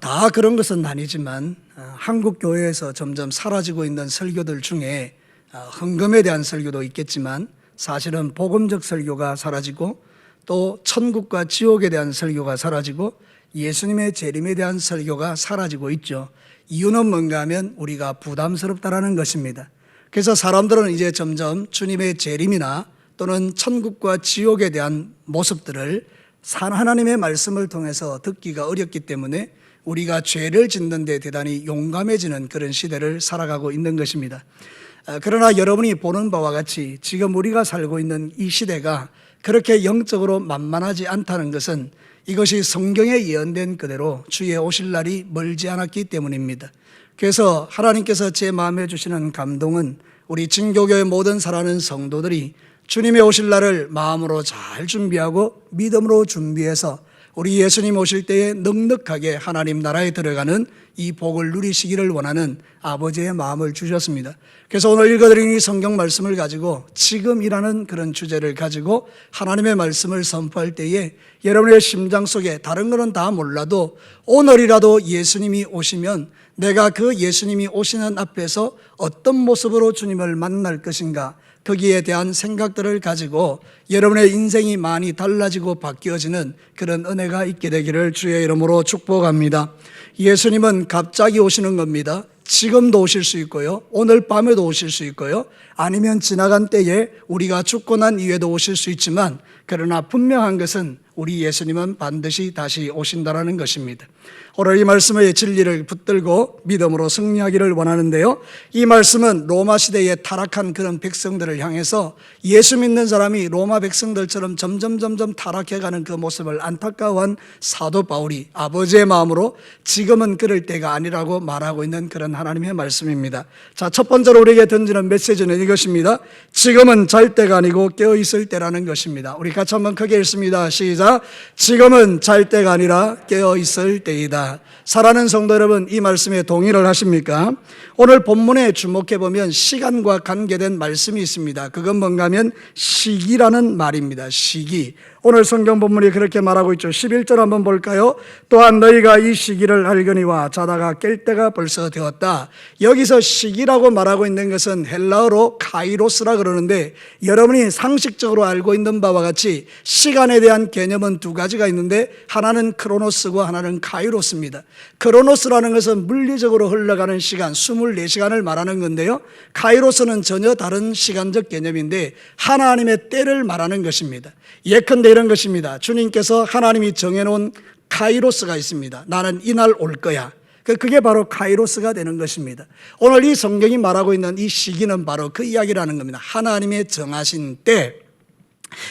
다 그런 것은 아니지만 한국 교회에서 점점 사라지고 있는 설교들 중에 헌금에 대한 설교도 있겠지만 사실은 복음적 설교가 사라지고 또 천국과 지옥에 대한 설교가 사라지고 예수님의 재림에 대한 설교가 사라지고 있죠. 이유는 뭔가 하면 우리가 부담스럽다라는 것입니다. 그래서 사람들은 이제 점점 주님의 재림이나 또는 천국과 지옥에 대한 모습들을 하나님의 말씀을 통해서 듣기가 어렵기 때문에 우리가 죄를 짓는 데 대단히 용감해지는 그런 시대를 살아가고 있는 것입니다. 그러나 여러분이 보는 바와 같이 지금 우리가 살고 있는 이 시대가 그렇게 영적으로 만만하지 않다는 것은 이것이 성경에 예언된 그대로 주의 오실 날이 멀지 않았기 때문입니다. 그래서 하나님께서 제 마음에 주시는 감동은 우리 진교교의 모든 사랑하는 성도들이 주님의 오실 날을 마음으로 잘 준비하고 믿음으로 준비해서 우리 예수님 오실 때에 넉넉하게 하나님 나라에 들어가는 이 복을 누리시기를 원하는 아버지의 마음을 주셨습니다. 그래서 오늘 읽어드린 이 성경 말씀을 가지고 지금이라는 그런 주제를 가지고 하나님의 말씀을 선포할 때에 여러분의 심장 속에 다른 거는 다 몰라도 오늘이라도 예수님이 오시면 내가 그 예수님이 오시는 앞에서 어떤 모습으로 주님을 만날 것인가, 거기에 대한 생각들을 가지고 여러분의 인생이 많이 달라지고 바뀌어지는 그런 은혜가 있게 되기를 주의 이름으로 축복합니다. 예수님은 갑자기 오시는 겁니다. 지금도 오실 수 있고요, 오늘 밤에도 오실 수 있고요, 아니면 지나간 때에 우리가 죽고 난 이후에도 오실 수 있지만, 그러나 분명한 것은 우리 예수님은 반드시 다시 오신다라는 것입니다. 오늘 이 말씀의 진리를 붙들고 믿음으로 승리하기를 원하는데요, 이 말씀은 로마 시대에 타락한 그런 백성들을 향해서 예수 믿는 사람이 로마 백성들처럼 점점 타락해가는 그 모습을 안타까워한 사도 바울이 아버지의 마음으로 지금은 그럴 때가 아니라고 말하고 있는 그런 하나님의 말씀입니다. 자, 첫 번째로 우리에게 던지는 메시지는 이것입니다. 지금은 잘 때가 아니고 깨어있을 때라는 것입니다. 우리 같이 한번 크게 읽습니다. 시작. 지금은 잘 때가 아니라 깨어있을 때이다. 사랑하는 성도 여러분, 이 말씀에 동의를 하십니까? 오늘 본문에 주목해 보면 시간과 관계된 말씀이 있습니다. 그건 뭔가 하면 시기라는 말입니다. 시기. 오늘 성경 본문이 그렇게 말하고 있죠. 11절 한번 볼까요? 또한 너희가 이 시기를 알거니와 자다가 깰 때가 벌써 되었다. 여기서 시기라고 말하고 있는 것은 헬라어로 카이로스라 그러는데, 여러분이 상식적으로 알고 있는 바와 같이 시간에 대한 개념은 두 가지가 있는데 하나는 크로노스고 하나는 카이로스입니다. 크로노스라는 것은 물리적으로 흘러가는 시간 24시간을 말하는 건데요, 카이로스는 전혀 다른 시간적 개념인데 하나님의 때를 말하는 것입니다. 예컨대 이런 것입니다. 주님께서 하나님이 정해놓은 카이로스가 있습니다. 나는 이날 올 거야. 그게 바로 카이로스가 되는 것입니다. 오늘 이 성경이 말하고 있는 이 시기는 바로 그 이야기라는 겁니다. 하나님의 정하신 때.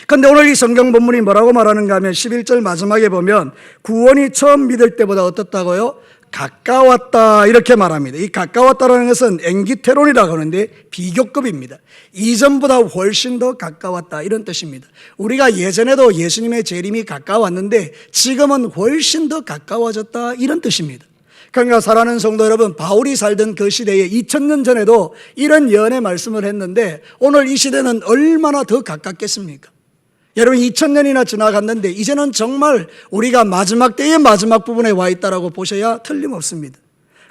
그런데 오늘 이 성경 본문이 뭐라고 말하는가 하면 11절 마지막에 보면 구원이 처음 믿을 때보다 어떻다고요? 가까웠다, 이렇게 말합니다. 이 가까웠다라는 것은 앵기테론이라고 하는데 비교급입니다. 이전보다 훨씬 더 가까웠다, 이런 뜻입니다. 우리가 예전에도 예수님의 재림이 가까웠는데 지금은 훨씬 더 가까워졌다, 이런 뜻입니다. 그러니까 사랑하는 성도 여러분, 바울이 살던 그 시대에 2000년 전에도 이런 예언의 말씀을 했는데 오늘 이 시대는 얼마나 더 가깝겠습니까? 여러분, 2000년이나 지나갔는데 이제는 정말 우리가 마지막 때의 마지막 부분에 와 있다라고 보셔야 틀림없습니다.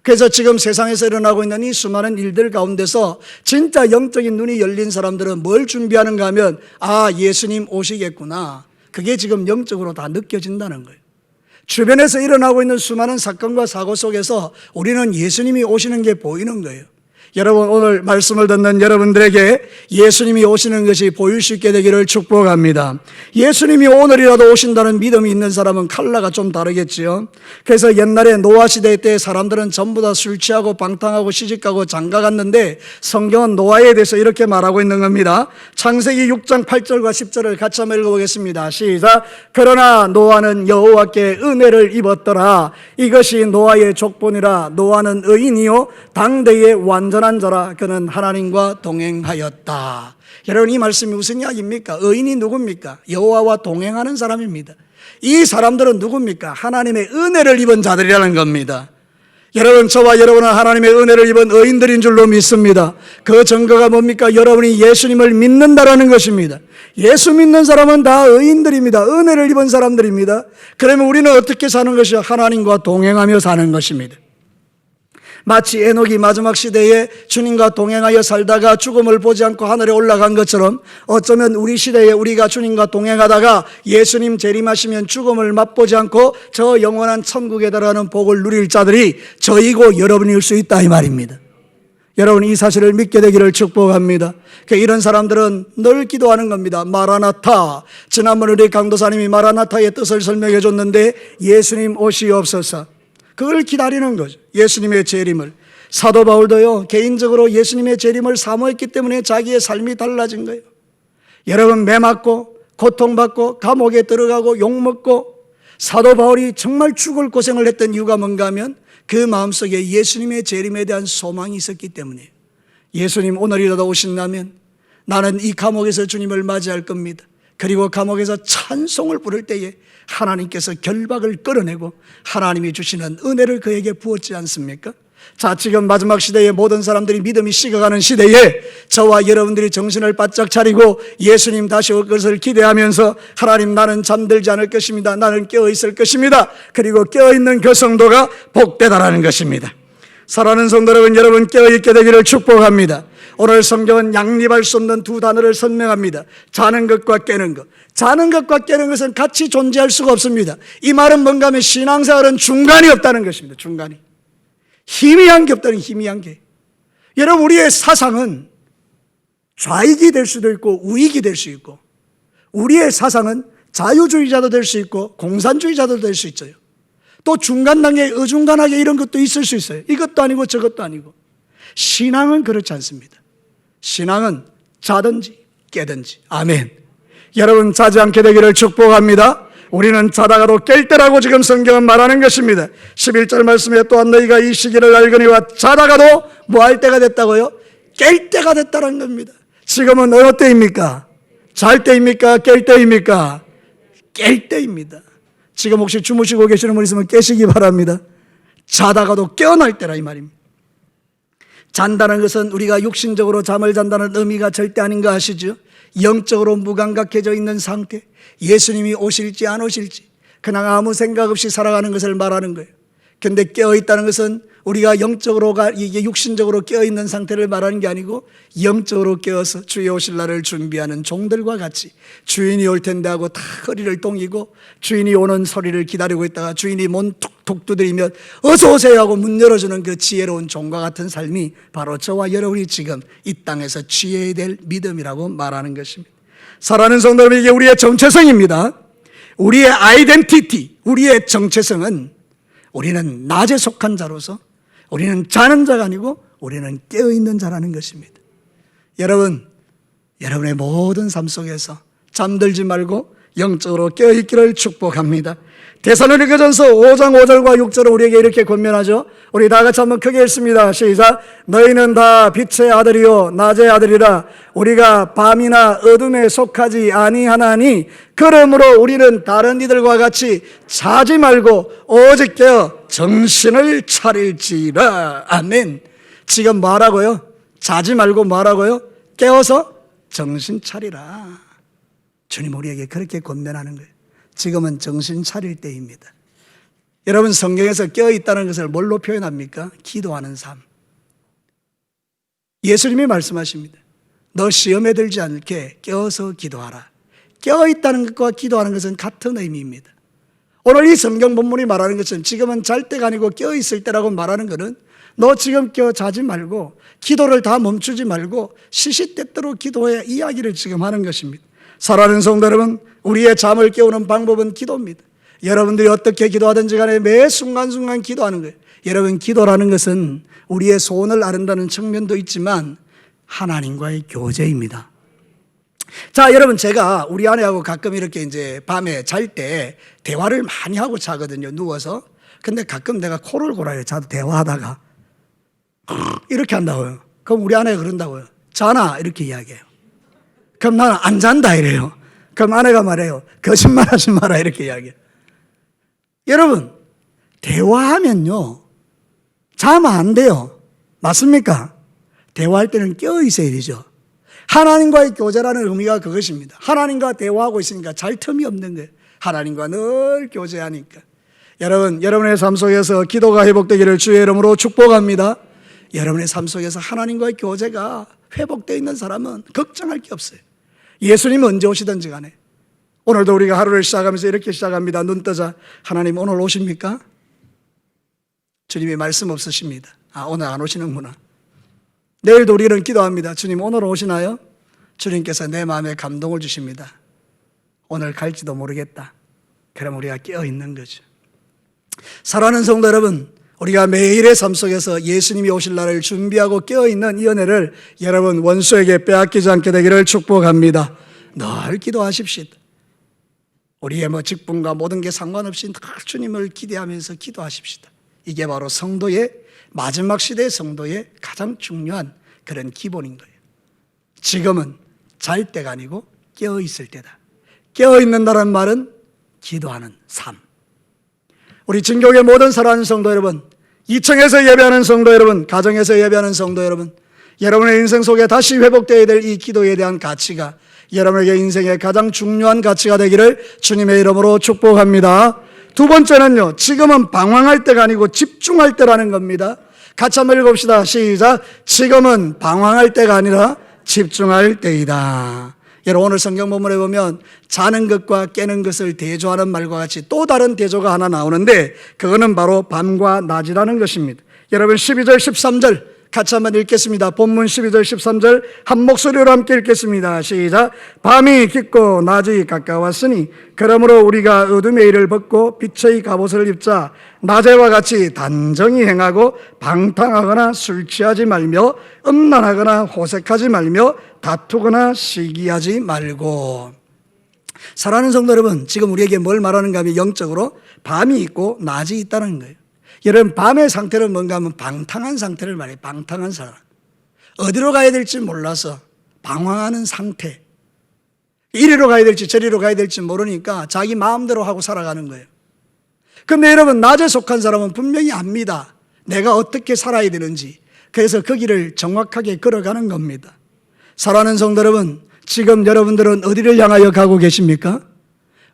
그래서 지금 세상에서 일어나고 있는 이 수많은 일들 가운데서 진짜 영적인 눈이 열린 사람들은 뭘 준비하는가 하면, 아, 예수님 오시겠구나. 그게 지금 영적으로 다 느껴진다는 거예요. 주변에서 일어나고 있는 수많은 사건과 사고 속에서 우리는 예수님이 오시는 게 보이는 거예요. 여러분, 오늘 말씀을 듣는 여러분들에게 예수님이 오시는 것이 보일 수 있게 되기를 축복합니다. 예수님이 오늘이라도 오신다는 믿음이 있는 사람은 컬러가 좀 다르겠지요. 그래서 옛날에 노아 시대 때 사람들은 전부 다 술 취하고 방탕하고 시집가고 장가갔는데 성경은 노아에 대해서 이렇게 말하고 있는 겁니다. 창세기 6장 8절과 10절을 같이 한번 읽어보겠습니다. 시작. 그러나 노아는 여호와께 은혜를 입었더라. 이것이 노아의 족본이라. 노아는 의인이요 당대의 완전한 자라. 그는 하나님과 동행하였다. 여러분, 이 말씀이 무슨 이야기입니까? 의인이 누굽니까? 여호와와 동행하는 사람입니다. 이 사람들은 누굽니까? 하나님의 은혜를 입은 자들이라는 겁니다. 여러분, 저와 여러분은 하나님의 은혜를 입은 의인들인 줄로 믿습니다. 그 증거가 뭡니까? 여러분이 예수님을 믿는다라는 것입니다. 예수 믿는 사람은 다 의인들입니다. 은혜를 입은 사람들입니다. 그러면 우리는 어떻게 사는 것이요? 하나님과 동행하며 사는 것입니다. 마치 에녹이 마지막 시대에 주님과 동행하여 살다가 죽음을 보지 않고 하늘에 올라간 것처럼 어쩌면 우리 시대에 우리가 주님과 동행하다가 예수님 재림하시면 죽음을 맛보지 않고 저 영원한 천국에 달하는 복을 누릴 자들이 저이고 여러분일 수 있다 이 말입니다. 여러분, 이 사실을 믿게 되기를 축복합니다. 이런 사람들은 늘 기도하는 겁니다. 마라나타. 지난번에 우리 강도사님이 마라나타의 뜻을 설명해 줬는데 예수님 오시옵소서. 그걸 기다리는 거죠. 예수님의 재림을. 사도 바울도요, 개인적으로 예수님의 재림을 사모했기 때문에 자기의 삶이 달라진 거예요. 여러분, 매 맞고 고통받고 감옥에 들어가고 욕먹고 사도 바울이 정말 죽을 고생을 했던 이유가 뭔가 하면 그 마음속에 예수님의 재림에 대한 소망이 있었기 때문에 예수님 오늘이라도 오신다면 나는 이 감옥에서 주님을 맞이할 겁니다. 그리고 감옥에서 찬송을 부를 때에 하나님께서 결박을 끌어내고 하나님이 주시는 은혜를 그에게 부었지 않습니까? 자, 지금 마지막 시대에 모든 사람들이 믿음이 식어가는 시대에 저와 여러분들이 정신을 바짝 차리고 예수님 다시 올 것을 기대하면서 하나님, 나는 잠들지 않을 것입니다. 나는 깨어있을 것입니다. 그리고 깨어있는 그 성도가 복되다라는 것입니다. 사랑하는 성도 여러분 깨어있게 되기를 축복합니다. 오늘 성경은 양립할 수 없는 두 단어를 설명합니다. 자는 것과 깨는 것. 자는 것과 깨는 것은 같이 존재할 수가 없습니다. 이 말은 뭔가 하면 신앙생활은 중간이 없다는 것입니다. 중간이. 희미한 게 없다는, 희미한 게. 여러분, 우리의 사상은 좌익이 될 수도 있고 우익이 될 수 있고, 우리의 사상은 자유주의자도 될 수 있고 공산주의자도 될 수 있어요. 또 중간 단계 어중간하게 이런 것도 있을 수 있어요. 이것도 아니고 저것도 아니고. 신앙은 그렇지 않습니다. 신앙은 자든지 깨든지. 아멘. 여러분, 자지 않게 되기를 축복합니다. 우리는 자다가도 깰 때라고 지금 성경은 말하는 것입니다. 11절 말씀에 또한 너희가 이 시기를 알거니와 자다가도 뭐 할 때가 됐다고요? 깰 때가 됐다는 겁니다. 지금은 어느 때입니까? 잘 때입니까? 깰 때입니까? 깰 때입니다. 지금 혹시 주무시고 계시는 분 있으면 깨시기 바랍니다. 자다가도 깨어날 때라 이 말입니다. 잔다는 것은 우리가 육신적으로 잠을 잔다는 의미가 절대 아닌 거 아시죠? 영적으로 무감각해져 있는 상태, 예수님이 오실지 안 오실지 그냥 아무 생각 없이 살아가는 것을 말하는 거예요. 그런데 깨어있다는 것은 우리가 영적으로, 이게 육신적으로 깨어있는 상태를 말하는 게 아니고 영적으로 깨어서 주의 오실 날을 준비하는 종들과 같이 주인이 올 텐데 하고 다 허리를 동이고 주인이 오는 소리를 기다리고 있다가 주인이 문 툭툭 두드리면 어서 오세요 하고 문 열어주는 그 지혜로운 종과 같은 삶이 바로 저와 여러분이 지금 이 땅에서 취해야 될 믿음이라고 말하는 것입니다. 사랑하는 성도 여러분, 이게 우리의 정체성입니다. 우리의 아이덴티티, 우리의 정체성은 우리는 낮에 속한 자로서 우리는 자는 자가 아니고 우리는 깨어있는 자라는 것입니다. 여러분, 여러분의 모든 삶 속에서 잠들지 말고 영적으로 깨어있기를 축복합니다. 데살로니가전서 5장 5절과 6절은 우리에게 이렇게 권면하죠. 우리 다 같이 한번 크게 읽습니다. 시작. 너희는 다 빛의 아들이요 낮의 아들이라. 우리가 밤이나 어둠에 속하지 아니하나니 그러므로 우리는 다른 이들과 같이 자지 말고 오직 깨어 정신을 차릴지라. 아멘. 지금 뭐라고요? 자지 말고 뭐라고요? 깨어서 정신 차리라. 주님 우리에게 그렇게 권면하는 거예요. 지금은 정신 차릴 때입니다. 여러분, 성경에서 깨어있다는 것을 뭘로 표현합니까? 기도하는 삶. 예수님이 말씀하십니다. 너 시험에 들지 않게 깨어서 기도하라. 깨어있다는 것과 기도하는 것은 같은 의미입니다. 오늘 이 성경 본문이 말하는 것은 지금은 잘 때가 아니고 깨어있을 때라고 말하는 것은 너 지금 깨어 자지 말고 기도를 다 멈추지 말고 시시때때로 기도해 이야기를 지금 하는 것입니다. 사랑하는 성도 여러분, 우리의 잠을 깨우는 방법은 기도입니다. 여러분들이 어떻게 기도하든지 간에 매 순간순간 기도하는 거예요. 여러분, 기도라는 것은 우리의 소원을 아른다는 측면도 있지만 하나님과의 교제입니다. 자, 여러분, 제가 우리 아내하고 가끔 이렇게 이제 밤에 잘 때 대화를 많이 하고 자거든요, 누워서. 근데 가끔 내가 코를 골아요, 자도 대화하다가. 이렇게 한다고요. 그럼 우리 아내가 그런다고요. 자나? 이렇게 이야기해요. 그럼 나는 안 잔다 이래요. 그럼 아내가 말해요. 거짓말 하지 마라 이렇게 이야기해요. 여러분, 대화하면요 자면 안 돼요. 맞습니까? 대화할 때는 깨어 있어야 되죠. 하나님과의 교제라는 의미가 그것입니다. 하나님과 대화하고 있으니까 잘 틈이 없는 거예요. 하나님과 늘 교제하니까. 여러분, 여러분의 삶 속에서 기도가 회복되기를 주의 이름으로 축복합니다. 여러분의 삶 속에서 하나님과의 교제가 회복되어 있는 사람은 걱정할 게 없어요. 예수님 언제 오시든지 간에. 오늘도 우리가 하루를 시작하면서 이렇게 시작합니다. 눈 뜨자. 하나님 오늘 오십니까? 주님이 말씀 없으십니다. 아, 오늘 안 오시는구나. 내일도 우리는 기도합니다. 주님 오늘 오시나요? 주님께서 내 마음에 감동을 주십니다. 오늘 갈지도 모르겠다. 그럼 우리가 깨어 있는 거죠. 사랑하는 성도 여러분, 우리가 매일의 삶 속에서 예수님이 오실 날을 준비하고 깨어있는 이 은혜를 여러분 원수에게 빼앗기지 않게 되기를 축복합니다. 늘 기도하십시오. 우리의 직분과 모든 게 상관없이 늘 주님을 기대하면서 기도하십시다. 이게 바로 성도의 마지막 시대의 성도의 가장 중요한 그런 기본인 거예요. 지금은 잘 때가 아니고 깨어있을 때다. 깨어있는다는 말은 기도하는 삶. 우리 진교의 모든 사랑하는 성도 여러분, 2층에서 예배하는 성도 여러분, 가정에서 예배하는 성도 여러분, 여러분의 인생 속에 다시 회복되어야 될 이 기도에 대한 가치가 여러분에게 인생의 가장 중요한 가치가 되기를 주님의 이름으로 축복합니다. 두 번째는요, 지금은 방황할 때가 아니고 집중할 때라는 겁니다. 같이 한번 읽읍시다. 시작. 지금은 방황할 때가 아니라 집중할 때이다. 여러분, 오늘 성경 본문에 보면 자는 것과 깨는 것을 대조하는 말과 같이 또 다른 대조가 하나 나오는데 그거는 바로 밤과 낮이라는 것입니다. 여러분 12절 13절 같이 한번 읽겠습니다. 본문 12절 13절 한 목소리로 함께 읽겠습니다. 시작. 밤이 깊고 낮이 가까웠으니 그러므로 우리가 어둠의 일을 벗고 빛의 갑옷을 입자. 낮에와 같이 단정히 행하고 방탕하거나 술 취하지 말며 음란하거나 호색하지 말며 다투거나 시기하지 말고. 사랑하는 성도 여러분, 지금 우리에게 뭘 말하는가 하면 영적으로 밤이 있고 낮이 있다는 거예요. 여러분, 밤의 상태는 뭔가 하면 방탕한 상태를 말해요. 방탕한 사람. 어디로 가야 될지 몰라서 방황하는 상태. 이리로 가야 될지 저리로 가야 될지 모르니까 자기 마음대로 하고 살아가는 거예요. 근데 여러분, 낮에 속한 사람은 분명히 압니다. 내가 어떻게 살아야 되는지. 그래서 그 길을 정확하게 걸어가는 겁니다. 사랑하는 성도 여러분, 지금 여러분들은 어디를 향하여 가고 계십니까?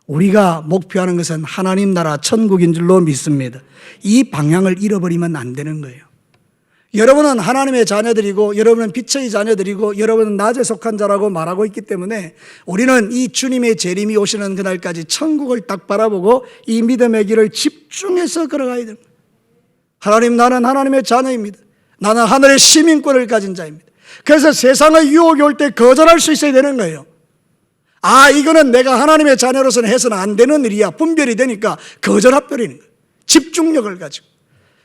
우리가 목표하는 것은 하나님 나라 천국인 줄로 믿습니다. 이 방향을 잃어버리면 안 되는 거예요. 여러분은 하나님의 자녀들이고 여러분은 빛의 자녀들이고 여러분은 낮에 속한 자라고 말하고 있기 때문에 우리는 이 주님의 재림이 오시는 그날까지 천국을 딱 바라보고 이 믿음의 길을 집중해서 걸어가야 됩니다. 하나님, 나는 하나님의 자녀입니다. 나는 하늘의 시민권을 가진 자입니다. 그래서 세상의 유혹이 올 때 거절할 수 있어야 되는 거예요. 아, 이거는 내가 하나님의 자녀로서는 해서는 안 되는 일이야. 분별이 되니까 거절해버리는 거예요. 집중력을 가지고.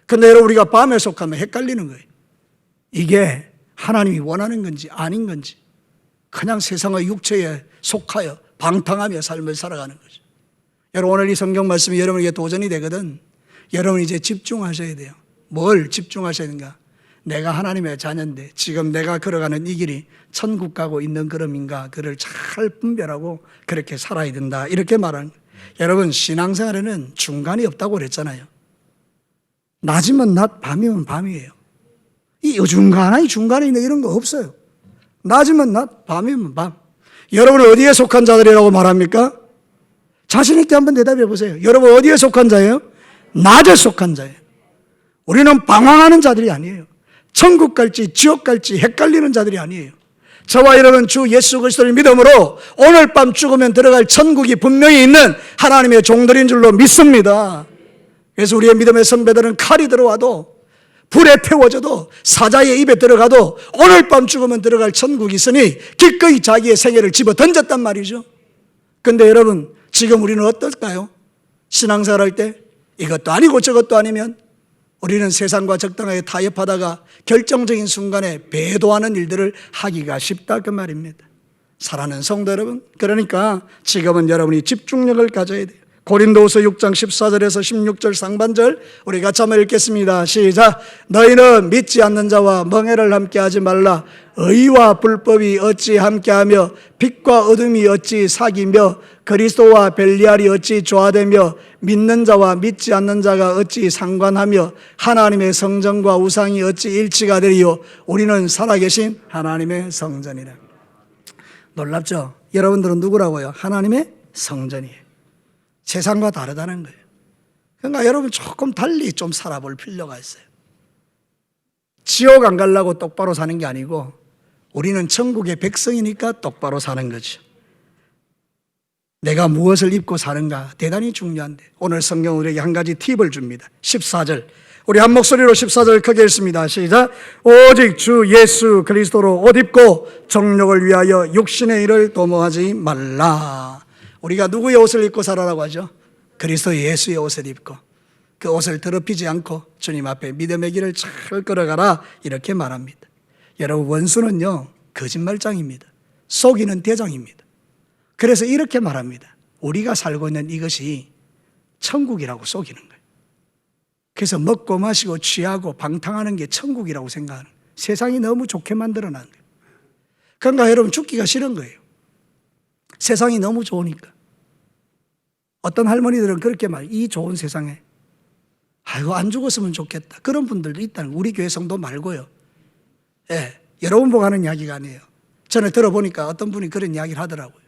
근데 여러분, 우리가 밤에 속하면 헷갈리는 거예요. 이게 하나님이 원하는 건지 아닌 건지. 그냥 세상의 육체에 속하여 방탕하며 삶을 살아가는 거죠. 여러분, 오늘 이 성경 말씀이 여러분에게 도전이 되거든. 여러분 이제 집중하셔야 돼요. 뭘 집중하셔야 되는가? 내가 하나님의 자녀인데 지금 내가 걸어가는 이 길이 천국 가고 있는 걸음인가, 그를 잘 분별하고 그렇게 살아야 된다, 이렇게 말하는 거예요. 여러분, 신앙생활에는 중간이 없다고 그랬잖아요. 낮이면 낮, 밤이면 밤이에요. 이 중간에 있는 이런 거 없어요. 낮이면 낮, 밤이면 밤. 여러분은 어디에 속한 자들이라고 말합니까? 자신 있게 한번 대답해 보세요. 여러분 어디에 속한 자예요? 낮에 속한 자예요. 우리는 방황하는 자들이 아니에요. 천국 갈지 지옥 갈지 헷갈리는 자들이 아니에요. 저와 여러분 주 예수 그리스도를 믿음으로 오늘 밤 죽으면 들어갈 천국이 분명히 있는 하나님의 종들인 줄로 믿습니다. 그래서 우리의 믿음의 선배들은 칼이 들어와도 불에 태워져도 사자의 입에 들어가도 오늘 밤 죽으면 들어갈 천국이 있으니 기꺼이 자기의 생애를 집어 던졌단 말이죠. 근데 여러분, 지금 우리는 어떨까요? 신앙생활 할 때 이것도 아니고 저것도 아니면 우리는 세상과 적당하게 타협하다가 결정적인 순간에 배도하는 일들을 하기가 쉽다, 그 말입니다. 사랑하는 성도 여러분, 그러니까 지금은 여러분이 집중력을 가져야 돼요. 고린도후서 6장 14절에서 16절 상반절 우리 같이 한번 읽겠습니다. 시작. 너희는 믿지 않는 자와 멍해를 함께하지 말라. 의와 불법이 어찌 함께하며 빛과 어둠이 어찌 사귀며 그리스도와 벨리알이 어찌 조화되며 믿는 자와 믿지 않는 자가 어찌 상관하며 하나님의 성전과 우상이 어찌 일치가 되리요. 우리는 살아계신 하나님의 성전이라. 놀랍죠? 여러분들은 누구라고요? 하나님의 성전이에요. 세상과 다르다는 거예요. 그러니까 여러분 조금 달리 좀 살아볼 필요가 있어요. 지옥 안 가려고 똑바로 사는 게 아니고 우리는 천국의 백성이니까 똑바로 사는 거죠. 내가 무엇을 입고 사는가 대단히 중요한데 오늘 성경 우리에게 한 가지 팁을 줍니다. 14절 우리 한 목소리로 14절 크게 읽습니다. 시작. 오직 주 예수 그리스도로 옷 입고 정욕을 위하여 육신의 일을 도모하지 말라. 우리가 누구의 옷을 입고 살아라고 하죠? 그리스도 예수의 옷을 입고 그 옷을 더럽히지 않고 주님 앞에 믿음의 길을 잘 걸어가라 이렇게 말합니다. 여러분 원수는요 거짓말장입니다. 속이는 대장입니다. 그래서 이렇게 말합니다. 우리가 살고 있는 이것이 천국이라고 속이는 거예요. 그래서 먹고 마시고 취하고 방탕하는 게 천국이라고 생각하는 거예요. 세상이 너무 좋게 만들어놓은 거예요. 그러니까 여러분 죽기가 싫은 거예요. 세상이 너무 좋으니까. 어떤 할머니들은 그렇게 말해요. 이 좋은 세상에 아이고 안 죽었으면 좋겠다. 그런 분들도 있다는 거예요. 우리 교회 성도 말고요. 예, 여러분 보고 하는 이야기가 아니에요. 전에 들어보니까 어떤 분이 그런 이야기를 하더라고요.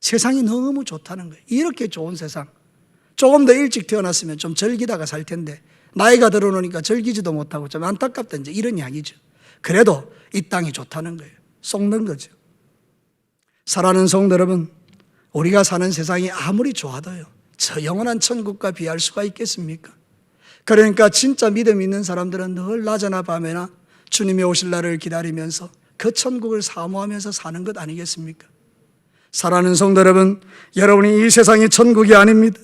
세상이 너무 좋다는 거예요. 이렇게 좋은 세상. 조금 더 일찍 태어났으면 좀 즐기다가 살 텐데 나이가 들어놓으니까 즐기지도 못하고 좀 안타깝다 이제 이런 이야기죠. 그래도 이 땅이 좋다는 거예요. 속는 거죠. 사랑하는 성도 여러분, 우리가 사는 세상이 아무리 좋아도요 저 영원한 천국과 비할 수가 있겠습니까? 그러니까 진짜 믿음 있는 사람들은 늘 낮이나 밤에나 주님이 오실 날을 기다리면서 그 천국을 사모하면서 사는 것 아니겠습니까? 사랑하는 성도 여러분, 여러분이 이 세상이 천국이 아닙니다.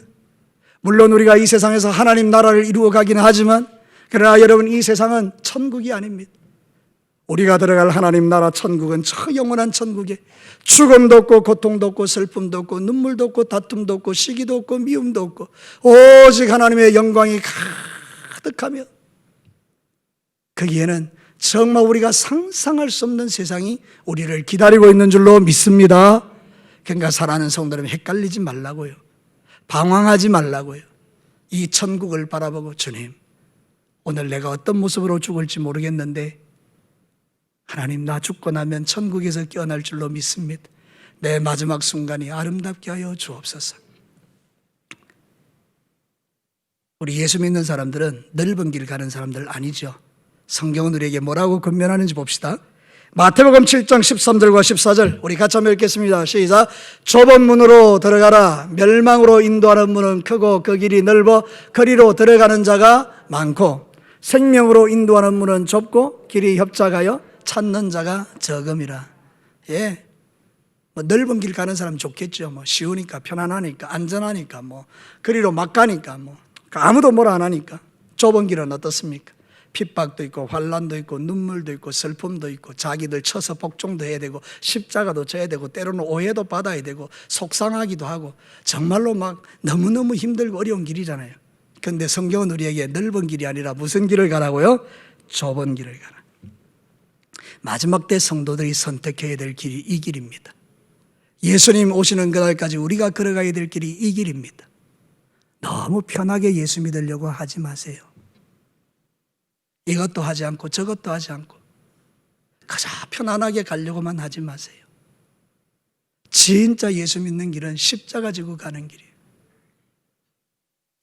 물론 우리가 이 세상에서 하나님 나라를 이루어 가기는 하지만 그러나 여러분 이 세상은 천국이 아닙니다. 우리가 들어갈 하나님 나라 천국은 저 영원한 천국에 죽음도 없고 고통도 없고 슬픔도 없고 눈물도 없고 다툼도 없고 시기도 없고 미움도 없고 오직 하나님의 영광이 가득하며 거기에는 정말 우리가 상상할 수 없는 세상이 우리를 기다리고 있는 줄로 믿습니다. 그러니까 사랑하는 성도 여러분 헷갈리지 말라고요. 방황하지 말라고요. 이 천국을 바라보고 주님 오늘 내가 어떤 모습으로 죽을지 모르겠는데 하나님 나 죽고 나면 천국에서 깨어날 줄로 믿습니다. 내 마지막 순간이 아름답게 하여 주옵소서. 우리 예수 믿는 사람들은 넓은 길 가는 사람들 아니죠. 성경은 우리에게 뭐라고 권면하는지 봅시다. 마태복음 7장 13절과 14절 우리 같이 한번 읽겠습니다. 시작. 좁은 문으로 들어가라. 멸망으로 인도하는 문은 크고 그 길이 넓어 거리로 들어가는 자가 많고 생명으로 인도하는 문은 좁고 길이 협착하여 찾는 자가 적음이라. 예, 뭐 넓은 길 가는 사람 좋겠죠. 뭐 쉬우니까 편안하니까 안전하니까 뭐 거리로 막 가니까 뭐 아무도 뭐라 안 하니까. 좁은 길은 어떻습니까? 핍박도 있고 환난도 있고 눈물도 있고 슬픔도 있고 자기들 쳐서 복종도 해야 되고 십자가도 져야 되고 때로는 오해도 받아야 되고 속상하기도 하고 정말로 막 너무너무 힘들고 어려운 길이잖아요. 그런데 성경은 우리에게 넓은 길이 아니라 무슨 길을 가라고요? 좁은 길을 가라. 마지막 때 성도들이 선택해야 될 길이 이 길입니다. 예수님 오시는 그날까지 우리가 걸어가야 될 길이 이 길입니다. 너무 편하게 예수 믿으려고 하지 마세요. 이것도 하지 않고 저것도 하지 않고 그저 편안하게 가려고만 하지 마세요. 진짜 예수 믿는 길은 십자가 지고 가는 길이에요.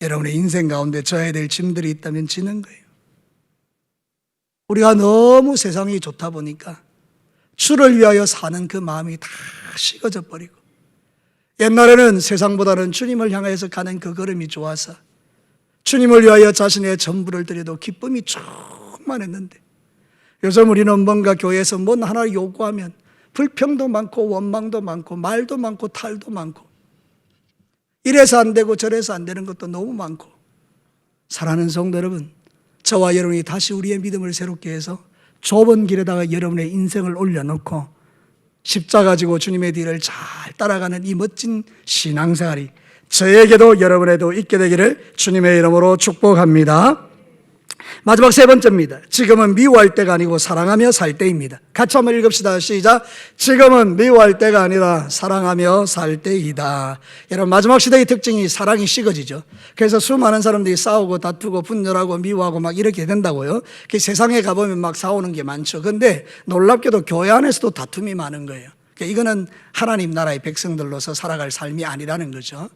여러분의 인생 가운데 져야 될 짐들이 있다면 지는 거예요. 우리가 너무 세상이 좋다 보니까 주를 위하여 사는 그 마음이 다 식어져 버리고 옛날에는 세상보다는 주님을 향해서 가는 그 걸음이 좋아서 주님을 위하여 자신의 전부를 드려도 기쁨이 충만했는데 요즘 우리는 뭔가 교회에서 뭔 하나 요구하면 불평도 많고 원망도 많고 말도 많고 탈도 많고 이래서 안 되고 저래서 안 되는 것도 너무 많고 사랑하는 성도 여러분, 저와 여러분이 다시 우리의 믿음을 새롭게 해서 좁은 길에다가 여러분의 인생을 올려놓고 십자가 지고 주님의 뒤를 잘 따라가는 이 멋진 신앙생활이 저에게도 여러분에도 있게 되기를 주님의 이름으로 축복합니다. 마지막 세 번째입니다. 지금은 미워할 때가 아니고 사랑하며 살 때입니다. 같이 한번 읽읍시다. 시작. 지금은 미워할 때가 아니라 사랑하며 살 때이다. 여러분, 마지막 시대의 특징이 사랑이 식어지죠. 그래서 수많은 사람들이 싸우고 다투고 분열하고 미워하고 막 이렇게 된다고요. 그 세상에 가보면 막 싸우는 게 많죠. 근데 놀랍게도 교회 안에서도 다툼이 많은 거예요. 이거는 하나님 나라의 백성들로서 살아갈 삶이 아니라는 거죠.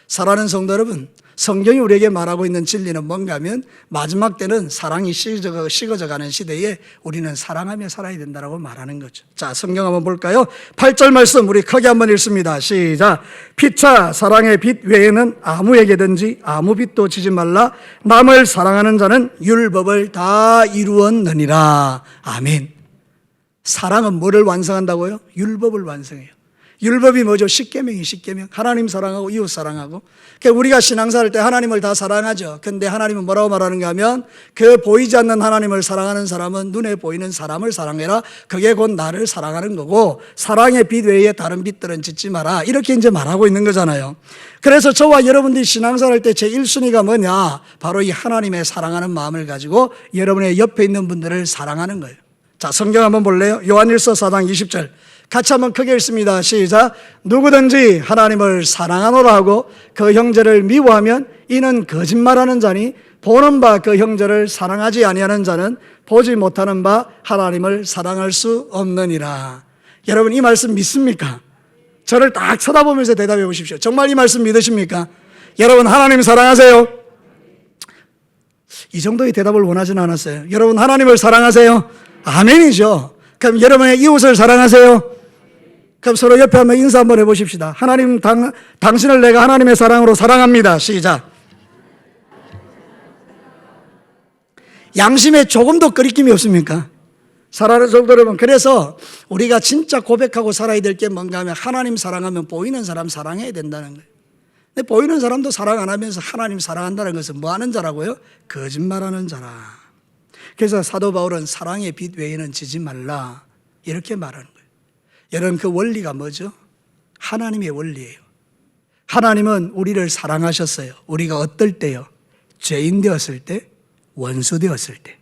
사랑하는 성도 여러분, 성경이 우리에게 말하고 있는 진리는 뭔가 하면 마지막 때는 사랑이 식어져가는 시대에 우리는 사랑하며 살아야 된다고 말하는 거죠. 자, 성경 한번 볼까요? 8절 말씀 우리 크게 한번 읽습니다. 시작. 피차 사랑의 빛 외에는 아무에게든지 아무 빛도 지지 말라. 남을 사랑하는 자는 율법을 다 이루었느니라. 아멘. 사랑은 뭐를 완성한다고요? 율법을 완성해요. 율법이 뭐죠? 십계명이 십계명. 하나님 사랑하고 이웃 사랑하고. 그러니까 우리가 신앙생활 할 때 하나님을 다 사랑하죠. 근데 하나님은 뭐라고 말하는가 하면 그 보이지 않는 하나님을 사랑하는 사람은 눈에 보이는 사람을 사랑해라. 그게 곧 나를 사랑하는 거고 사랑의 빛 외에 다른 빛들은 짓지 마라. 이렇게 이제 말하고 있는 거잖아요. 그래서 저와 여러분들이 신앙생활 할 때 제 1순위가 뭐냐? 바로 이 하나님의 사랑하는 마음을 가지고 여러분의 옆에 있는 분들을 사랑하는 거예요. 자, 성경 한번 볼래요? 요한일서 4장 20절. 같이 한번 크게 읽습니다. 시작. 누구든지 하나님을 사랑하노라 하고 그 형제를 미워하면 이는 거짓말하는 자니 보는 바 그 형제를 사랑하지 아니하는 자는 보지 못하는 바 하나님을 사랑할 수 없느니라. 여러분, 이 말씀 믿습니까? 저를 딱 쳐다보면서 대답해 보십시오. 정말 이 말씀 믿으십니까? 여러분, 하나님 사랑하세요? 이 정도의 대답을 원하지는 않았어요. 여러분, 하나님을 사랑하세요? 아멘이죠. 그럼 여러분의 이웃을 사랑하세요? 그럼 서로 옆에 한번 인사 한번 해보십시다. 하나님, 당신을 내가 하나님의 사랑으로 사랑합니다. 시작. 양심에 조금도 끄리낌이 없습니까? 사랑하는 성도 여러분, 그래서 우리가 진짜 고백하고 살아야 될 게 뭔가 하면 하나님 사랑하면 보이는 사람 사랑해야 된다는 거예요. 근데 보이는 사람도 사랑 안 하면서 하나님 사랑한다는 것은 뭐 하는 자라고요? 거짓말하는 자라. 그래서 사도 바울은 사랑의 빛 외에는 지지 말라 이렇게 말하는 거예요. 여러분, 그 원리가 뭐죠? 하나님의 원리예요. 하나님은 우리를 사랑하셨어요. 우리가 어떨 때요? 죄인 되었을 때, 원수 되었을 때.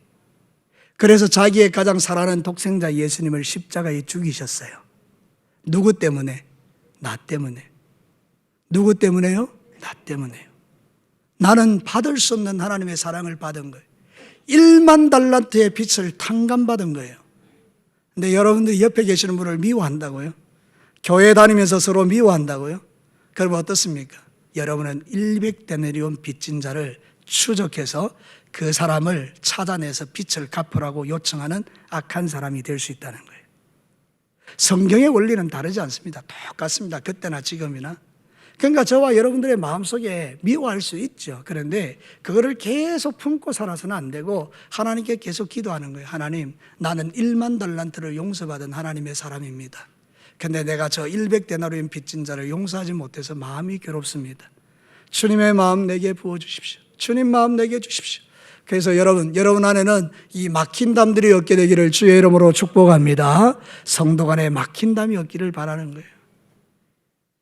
그래서 자기의 가장 사랑하는 독생자 예수님을 십자가에 죽이셨어요. 누구 때문에? 나 때문에. 누구 때문에요? 나 때문에요. 나는 받을 수 없는 하나님의 사랑을 받은 거예요. 1만 달란트의 빛을 탕감받은 거예요. 근데 여러분들이 옆에 계시는 분을 미워한다고요? 교회 다니면서 서로 미워한다고요? 그러면 어떻습니까? 여러분은 100데나리온 빚진 자를 추적해서 그 사람을 찾아내서 빚을 갚으라고 요청하는 악한 사람이 될 수 있다는 거예요. 성경의 원리는 다르지 않습니다. 똑같습니다. 그때나 지금이나. 그러니까 저와 여러분들의 마음속에 미워할 수 있죠. 그런데 그거를 계속 품고 살아서는 안 되고 하나님께 계속 기도하는 거예요. 하나님, 나는 1만 달란트를 용서받은 하나님의 사람입니다. 근데 내가 저 100데나리온 빚진 자를 용서하지 못해서 마음이 괴롭습니다. 주님의 마음 내게 부어주십시오. 주님 마음 내게 주십시오. 그래서 여러분 안에는 이 막힌 담들이 없게 되기를 주의 이름으로 축복합니다. 성도 간에 막힌 담이 없기를 바라는 거예요.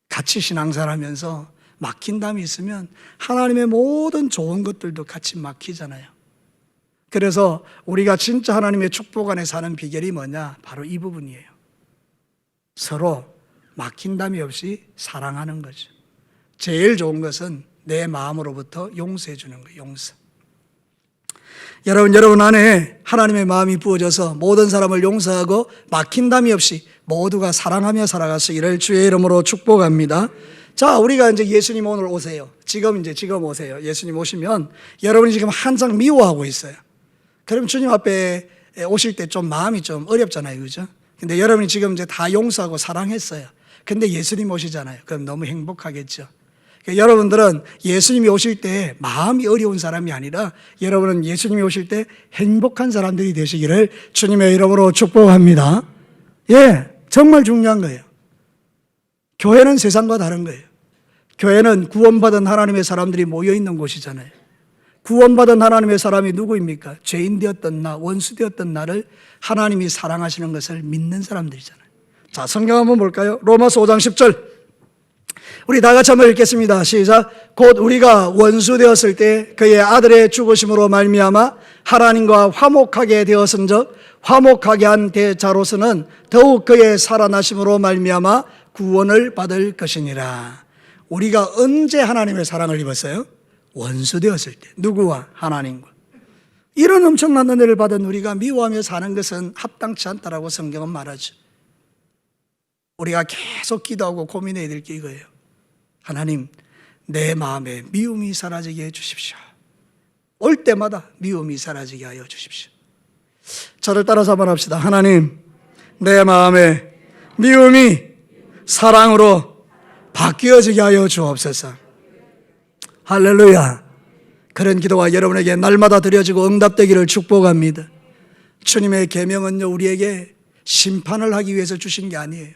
같이 신앙생활하면서 막힌 담이 있으면 하나님의 모든 좋은 것들도 같이 막히잖아요. 그래서 우리가 진짜 하나님의 축복 안에 사는 비결이 뭐냐? 바로 이 부분이에요. 서로 막힌 담이 없이 사랑하는 거죠. 제일 좋은 것은 내 마음으로부터 용서해 주는 거예요. 용서. 여러분 안에 하나님의 마음이 부어져서 모든 사람을 용서하고 막힌 담이 없이 모두가 사랑하며 살아가시기를 주의 이름으로 축복합니다. 자, 우리가 이제 예수님 오늘 오세요. 지금 오세요. 예수님 오시면 여러분이 지금 한창 미워하고 있어요. 그럼 주님 앞에 오실 때 좀 마음이 좀 어렵잖아요. 그죠? 근데 여러분이 지금 이제 다 용서하고 사랑했어요. 근데 예수님 오시잖아요. 그럼 너무 행복하겠죠. 그러니까 여러분들은 예수님이 오실 때 마음이 어려운 사람이 아니라 여러분은 예수님이 오실 때 행복한 사람들이 되시기를 주님의 이름으로 축복합니다. 예, 정말 중요한 거예요. 교회는 세상과 다른 거예요. 교회는 구원받은 하나님의 사람들이 모여있는 곳이잖아요. 구원받은 하나님의 사람이 누구입니까? 죄인 되었던 나, 원수 되었던 나를 하나님이 사랑하시는 것을 믿는 사람들이잖아요. 자, 성경 한번 볼까요? 로마서 5장 10절. 우리 다 같이 한번 읽겠습니다. 시작. 곧 우리가 원수 되었을 때 그의 아들의 죽으심으로 말미암아 하나님과 화목하게 되었은즉 화목하게 한 대자로서는 더욱 그의 살아나심으로 말미암아 구원을 받을 것이니라. 우리가 언제 하나님의 사랑을 입었어요? 원수 되었을 때. 누구와? 하나님과. 이런 엄청난 은혜를 받은 우리가 미워하며 사는 것은 합당치 않다라고 성경은 말하죠. 우리가 계속 기도하고 고민해야 될 게 이거예요. 하나님, 내 마음에 미움이 사라지게 해주십시오. 올 때마다 미움이 사라지게 하여 주십시오. 저를 따라서 한번 합시다. 하나님, 내 마음에 미움이 사랑으로 바뀌어지게 하여 주옵소서. 할렐루야. 그런 기도가 여러분에게 날마다 드려지고 응답되기를 축복합니다. 주님의 계명은요, 우리에게 심판을 하기 위해서 주신 게 아니에요.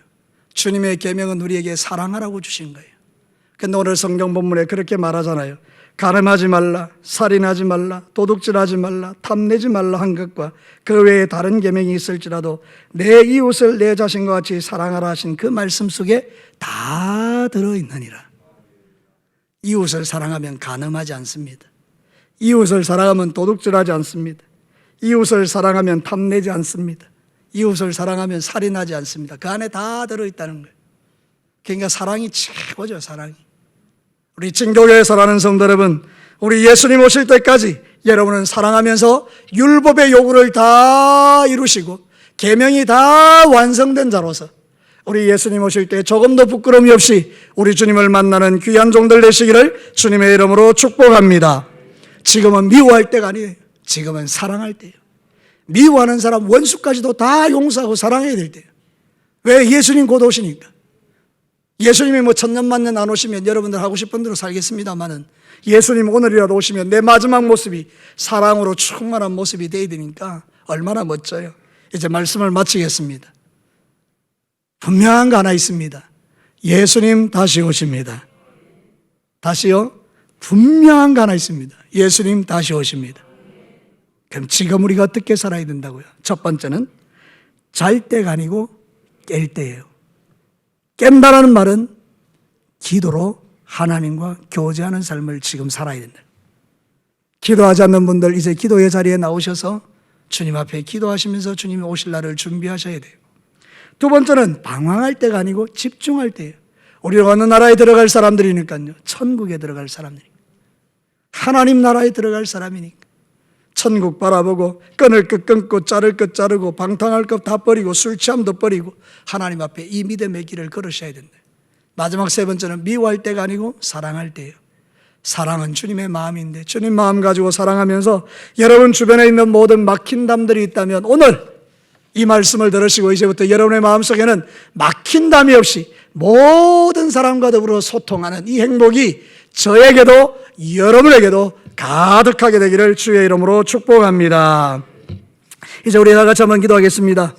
주님의 계명은 우리에게 사랑하라고 주신 거예요. 근데 오늘 성경 본문에 그렇게 말하잖아요. 간음하지 말라, 살인하지 말라, 도둑질하지 말라, 탐내지 말라 한 것과 그 외에 다른 계명이 있을지라도 내 이웃을 내 자신과 같이 사랑하라 하신 그 말씀 속에 다 들어있느니라. 이웃을 사랑하면 간음하지 않습니다. 이웃을 사랑하면 도둑질하지 않습니다. 이웃을 사랑하면 탐내지 않습니다. 이웃을 사랑하면 살인하지 않습니다. 그 안에 다 들어있다는 거예요. 그러니까 사랑이 최고죠, 사랑이. 우리 진교교에 사랑하는 성도 여러분, 우리 예수님 오실 때까지 여러분은 사랑하면서 율법의 요구를 다 이루시고 계명이 다 완성된 자로서 우리 예수님 오실 때 조금도 부끄러움이 없이 우리 주님을 만나는 귀한 종들 되시기를 주님의 이름으로 축복합니다. 지금은 미워할 때가 아니에요. 지금은 사랑할 때예요. 미워하는 사람 원수까지도 다 용서하고 사랑해야 될 때예요. 왜? 예수님 곧 오시니까. 예수님이 뭐 천년만년 안 오시면 여러분들 하고 싶은 대로 살겠습니다만은 예수님 오늘이라도 오시면 내 마지막 모습이 사랑으로 충만한 모습이 되어야 되니까 얼마나 멋져요. 이제 말씀을 마치겠습니다. 분명한 거 하나 있습니다. 예수님 다시 오십니다. 다시요? 분명한 거 하나 있습니다. 예수님 다시 오십니다. 그럼 지금 우리가 어떻게 살아야 된다고요? 첫 번째는 잘 때가 아니고 깰 때예요. 깬다는 말은 기도로 하나님과 교제하는 삶을 지금 살아야 된다. 기도하지 않는 분들 이제 기도의 자리에 나오셔서 주님 앞에 기도하시면서 주님이 오실 날을 준비하셔야 돼요. 두 번째는 방황할 때가 아니고 집중할 때예요. 우리가 어느 나라에 들어갈 사람들이니까요. 천국에 들어갈 사람들이니까. 하나님 나라에 들어갈 사람이니까. 천국 바라보고 끊을 것 끊고 자를 것 자르고 방탕할 것 다 버리고 술 취함도 버리고 하나님 앞에 이 믿음의 길을 걸으셔야 된다. 마지막 세 번째는 미워할 때가 아니고 사랑할 때예요. 사랑은 주님의 마음인데 주님 마음 가지고 사랑하면서 여러분 주변에 있는 모든 막힌 담들이 있다면 오늘 이 말씀을 들으시고 이제부터 여러분의 마음속에는 막힌 담이 없이 모든 사람과 더불어 소통하는 이 행복이 저에게도 여러분에게도 가득하게 되기를 주의 이름으로 축복합니다. 이제 우리 다 같이 한번 기도하겠습니다.